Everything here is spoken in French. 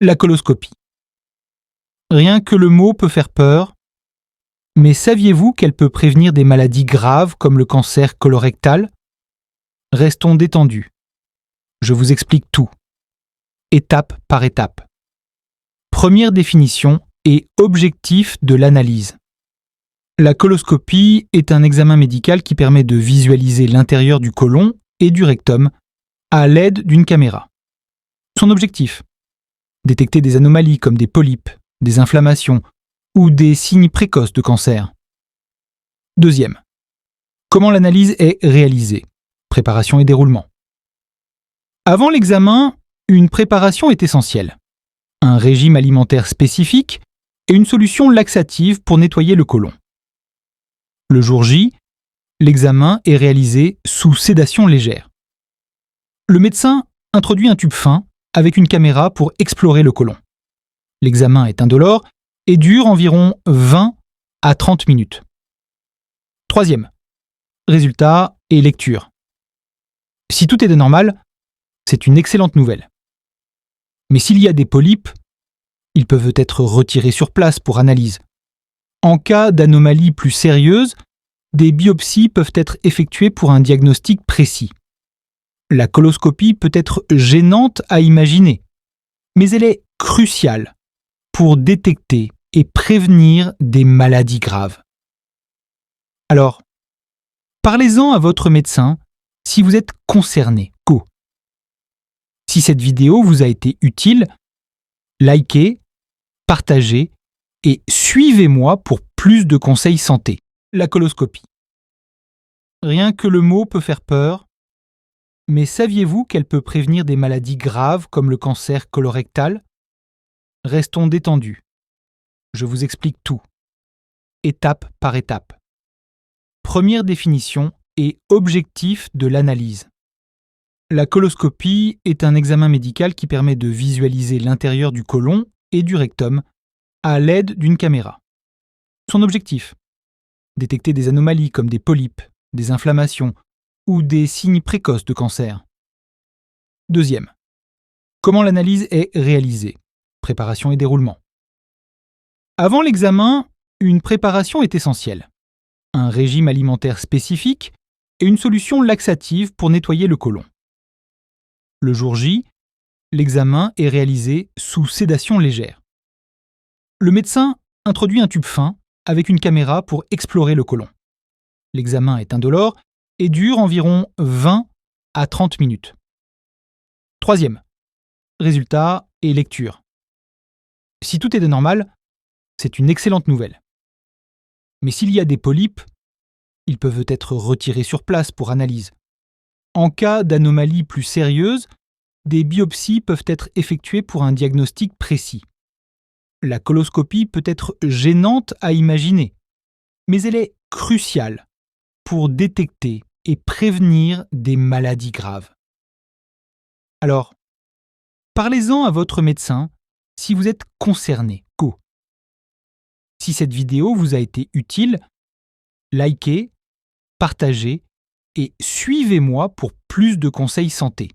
La coloscopie. Rien que le mot peut faire peur, mais saviez-vous qu'elle peut prévenir des maladies graves comme le cancer colorectal? Restons détendus. Je vous explique tout, étape par étape. Première définition et objectif de l'analyse. La coloscopie est un examen médical qui permet de visualiser l'intérieur du côlon et du rectum à l'aide d'une caméra. Son objectif: détecter des anomalies comme des polypes, des inflammations ou des signes précoces de cancer. Deuxième, comment l'analyse est réalisée? Préparation et déroulement. Avant l'examen, une préparation est essentielle. Un régime alimentaire spécifique et une solution laxative pour nettoyer le côlon. Le jour J, l'examen est réalisé sous sédation légère. Le médecin introduit un tube fin avec une caméra pour explorer le côlon. L'examen est indolore et dure environ 20 à 30 minutes. Troisième, résultat et lecture. Si tout est normal, c'est une excellente nouvelle. Mais s'il y a des polypes, ils peuvent être retirés sur place pour analyse. En cas d'anomalie plus sérieuse, des biopsies peuvent être effectuées pour un diagnostic précis. La coloscopie peut être gênante à imaginer, mais elle est cruciale pour détecter et prévenir des maladies graves. Alors, parlez-en à votre médecin si vous êtes concerné. Si cette vidéo vous a été utile, likez, partagez et suivez-moi pour plus de conseils santé. La coloscopie. Rien que le mot peut faire peur, mais saviez-vous qu'elle peut prévenir des maladies graves comme le cancer colorectal? Restons détendus. Je vous explique tout, étape par étape. Première définition et objectif de l'analyse. La coloscopie est un examen médical qui permet de visualiser l'intérieur du côlon et du rectum à l'aide d'une caméra. Son objectif: détecter des anomalies comme des polypes, des inflammations ou des signes précoces de cancer. Deuxième, comment l'analyse est réalisée? Préparation et déroulement. Avant l'examen, une préparation est essentielle. Un régime alimentaire spécifique et une solution laxative pour nettoyer le côlon. Le jour J, l'examen est réalisé sous sédation légère. Le médecin introduit un tube fin avec une caméra pour explorer le côlon. L'examen est indolore et dure environ 20 à 30 minutes. Troisième, résultat et lecture. Si tout est normal, c'est une excellente nouvelle. Mais s'il y a des polypes, ils peuvent être retirés sur place pour analyse. En cas d'anomalie plus sérieuse, des biopsies peuvent être effectuées pour un diagnostic précis. La coloscopie peut être gênante à imaginer, mais elle est cruciale pour détecter et prévenir des maladies graves. Alors, parlez-en à votre médecin si vous êtes concerné. Si cette vidéo vous a été utile, likez, partagez et suivez-moi pour plus de conseils santé.